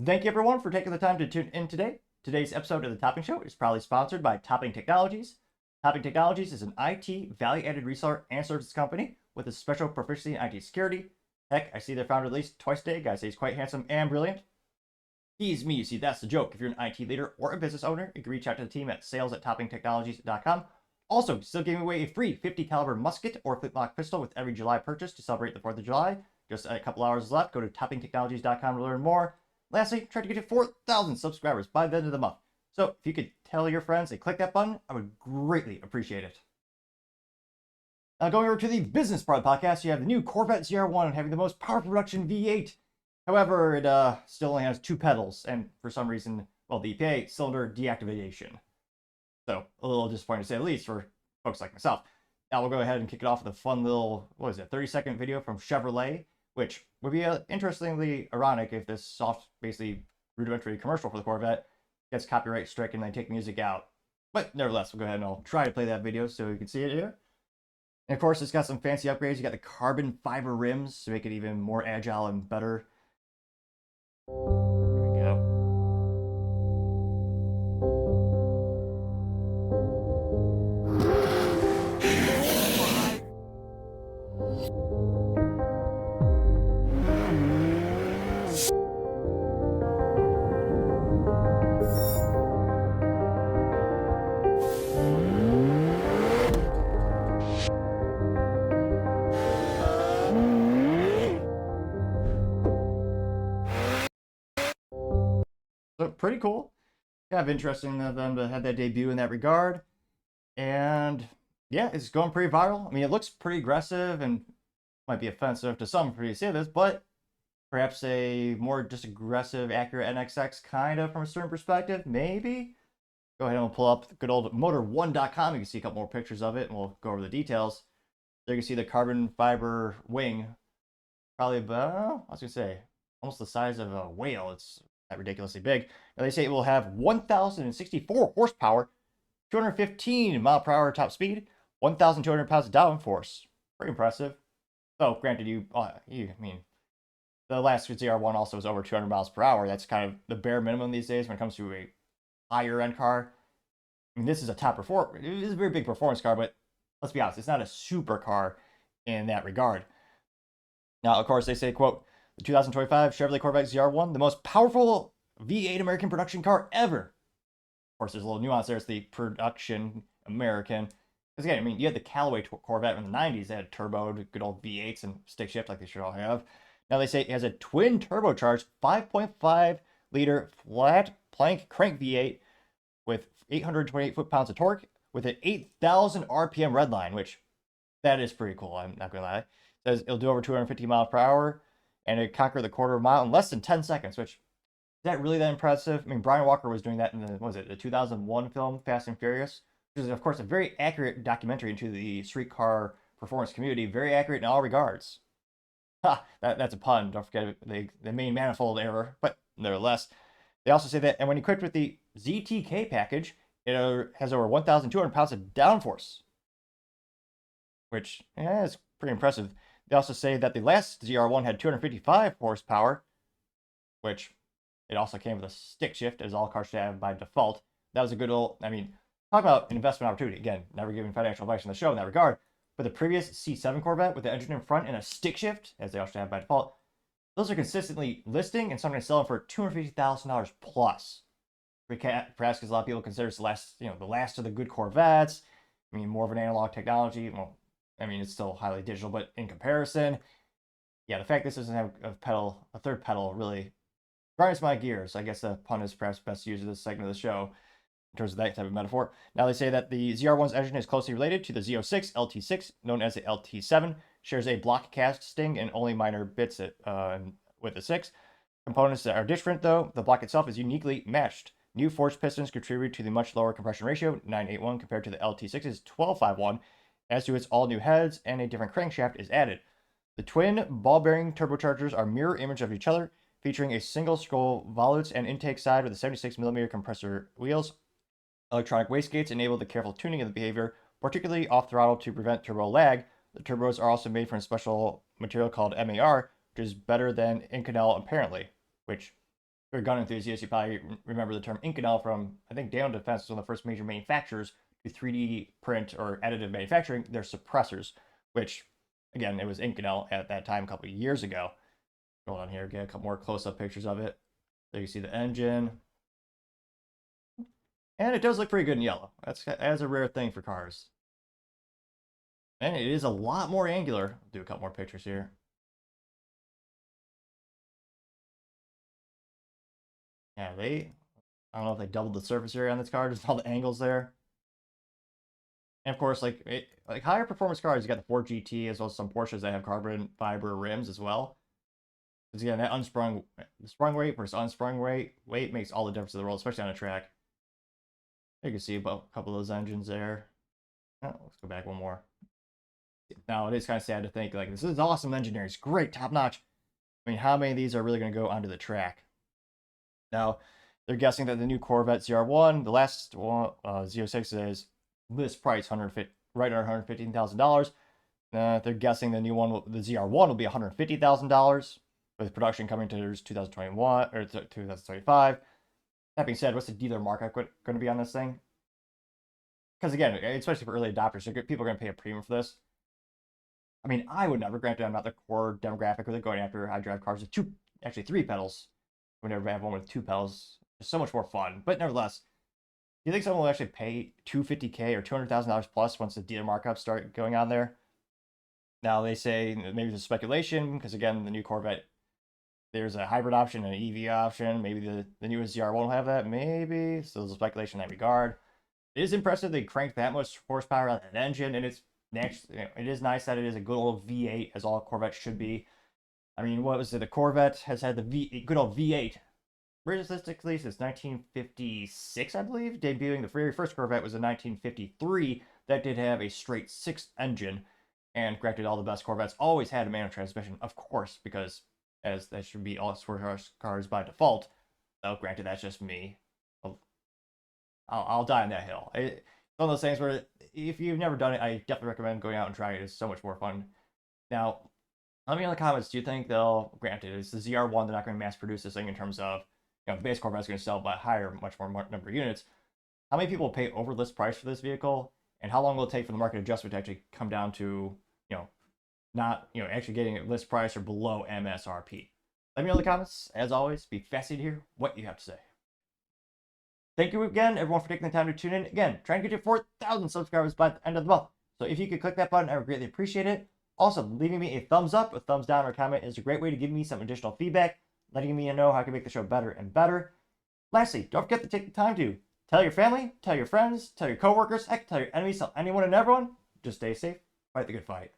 Thank you everyone for taking the time to tune in today. Today's episode of The Topping Show is proudly sponsored by Topping Technologies. Topping Technologies is an IT value-added reseller and services company with a special proficiency in IT security. Heck, I see their founder at least twice a day. Guys say he's quite handsome and brilliant. He's me, you see, that's the joke. If you're an IT leader or a business owner, you can reach out to the team at sales@toppingtechnologies.com. Also, still giving away a free 50 caliber musket or flintlock pistol with every July purchase to celebrate the 4th of July. Just a couple hours left. Go to toppingtechnologies.com to learn more. Lastly, try to get to 4,000 subscribers by the end of the month. So if you could tell your friends and click that button, I would greatly appreciate it. Now going over to the business part of the podcast, you have the new Corvette ZR1 having the most powerful production V8. However, it still only has 2 pedals, and for some reason, well, the EPA cylinder deactivation. So a little disappointing to say the least for folks like myself. Now we'll go ahead and kick it off with a fun little, 30-second video from Chevrolet, which would be interestingly ironic if this soft, basically rudimentary commercial for the Corvette gets copyright stricken and they take music out. But nevertheless, we'll go ahead and I'll try to play that video so you can see it here. And of course, it's got some fancy upgrades. You got the carbon fiber rims to make it even more agile and better. Here we go. So pretty cool. Kind of interesting of them to have that debut in that regard. And yeah, it's going pretty viral. I mean, it looks pretty aggressive and might be offensive to some for you to say this, but perhaps a more just aggressive, accurate NXX kind of from a certain perspective, maybe. Go ahead and we'll pull up the good old motor1.com. You can see a couple more pictures of it and we'll go over the details. There you can see the carbon fiber wing. Probably about, I was gonna say, almost the size of a whale. It's not ridiculously big. Now they say it will have 1,064 horsepower, 215 mile per hour top speed, 1,200 pounds of downforce. Pretty impressive. So granted, I mean, the last ZR1 also was over 200 miles per hour. That's kind of the bare minimum these days when it comes to a higher end car. I mean, this is a top performer. It is a very big performance car, but let's be honest, it's not a super car in that regard. Now, of course, they say, quote, the 2025 Chevrolet Corvette ZR1, the most powerful V8 American production car ever. Of course, there's a little nuance there. It's the production American. Because again, I mean, you had the Callaway Corvette in the 90s. They had turboed, good old V8s and stick shift like they should all have. Now they say it has a twin turbocharged 5.5 liter flat plank crank V8 with 828 foot-pounds of torque with an 8,000 RPM redline, which that is pretty cool. I'm not gonna lie. It says it'll do over 250 miles per hour and it conquered the quarter mile in less than 10 seconds, which is that really that impressive? I mean, Brian Walker was doing that in the 2001 film Fast and Furious, which is of course a very accurate documentary into the street car performance community, very accurate in all regards. Ha, that's a pun. Don't forget the main manifold error, but nevertheless. They also say that, and when equipped with the ZTK package, it has over 1,200 pounds of downforce, which is pretty impressive. They also say that the last ZR1 had 255 horsepower, which it also came with a stick shift, as all cars should have by default. That was a good old, I mean, talk about an investment opportunity. Again, never giving financial advice on the show in that regard. But the previous C7 Corvette with the engine in front and a stick shift, as they all should have by default, those are consistently listing and sometimes selling for $250,000 plus. Perhaps because a lot of people consider it's the last of the good Corvettes. I mean, more of an analog technology. Well, I mean, it's still highly digital, but in comparison, yeah, the fact this doesn't have a third pedal really grinds my gears. I guess the pun is perhaps best used in this segment of the show in terms of that type of metaphor. Now they say that the ZR1's engine is closely related to the Z06 LT6, known as the LT7, shares a block casting and only minor bits with the 6. Components that are different, though. The block itself is uniquely matched. New forged pistons contribute to the much lower compression ratio, 981, compared to the LT6's 1251, as do its all-new heads, and a different crankshaft is added. The twin ball-bearing turbochargers are mirror image of each other, featuring a single scroll volutes and intake side with a 76mm compressor wheels. Electronic wastegates enable the careful tuning of the behavior, particularly off throttle to prevent turbo lag. The turbos are also made from a special material called MAR, which is better than Inconel apparently, which you're a gun enthusiast, you probably remember the term Inconel from, I think, Daniel Defense was one of the first major manufacturers to 3D print or additive manufacturing their suppressors, which, again, it was Inconel at that time a couple of years ago. Hold on here, get a couple more close-up pictures of it. There you see the engine. And it does look pretty good in yellow. That's a rare thing for cars. And it is a lot more angular. I'll do a couple more pictures here. Yeah, I don't know if they doubled the surface area on this car, just all the angles there. And of course, like higher performance cars, you got the Ford GT as well as some Porsches that have carbon fiber rims as well. Because again, that sprung weight versus unsprung weight makes all the difference in the world, especially on a track. You can see about a couple of those engines there. Oh, let's go back one more. Now, it is kind of sad to think, like, this is awesome engineering. It's great, top notch. I mean, how many of these are really going to go onto the track? Now, they're guessing that the new Corvette ZR1, the last one, Z06, is list price right under $115,000. They're guessing the new one, the ZR1, will be $150,000, with production coming to 2021 or 2025. That being said, what's the dealer markup going to be on this thing? Because again, especially for early adopters, so people are going to pay a premium for this. I mean, I would never, granted, I'm not the core demographic really going after. I drive cars with actually three pedals. I would never have one with two pedals. It's so much more fun. But nevertheless, do you think someone will actually pay $250K or $200,000 plus once the dealer markups start going on there? Now, they say maybe there's speculation, because again, the new Corvette, there's a hybrid option and an EV option. Maybe the newest ZR won't have that. Maybe. So there's a speculation in that regard. It is impressive they cranked that much horsepower out of that engine, and it's actually, it is nice that it is a good old V8, as all Corvettes should be. I mean, what was it? The Corvette has had the good old V8 realistically since 1956, I believe. Debuting the very first Corvette was in 1953. That did have a straight six engine, and granted, all the best Corvettes always had a manual transmission, of course, because as that should be all sports cars by default. Though, granted, that's just me. I'll die on that hill. It's one of those things where if you've never done it, I definitely recommend going out and trying it. It's so much more fun. Now, let me know in the comments, do you think they'll, granted, it's the ZR1, they're not going to mass produce this thing in terms of, the base Corvette's going to sell by higher, much more number of units. How many people will pay over list price for this vehicle? And how long will it take for the market adjustment to actually come down to, not, actually getting a list price or below MSRP? Let me know in the comments. As always, be fascinated to hear what you have to say. Thank you again, everyone, for taking the time to tune in. Again, trying to get to 4,000 subscribers by the end of the month. So if you could click that button, I would greatly appreciate it. Also, leaving me a thumbs up, a thumbs down, or a comment is a great way to give me some additional feedback, letting me know how I can make the show better and better. Lastly, don't forget to take the time to tell your family, tell your friends, tell your coworkers, heck, tell your enemies, tell anyone and everyone. Just stay safe, fight the good fight.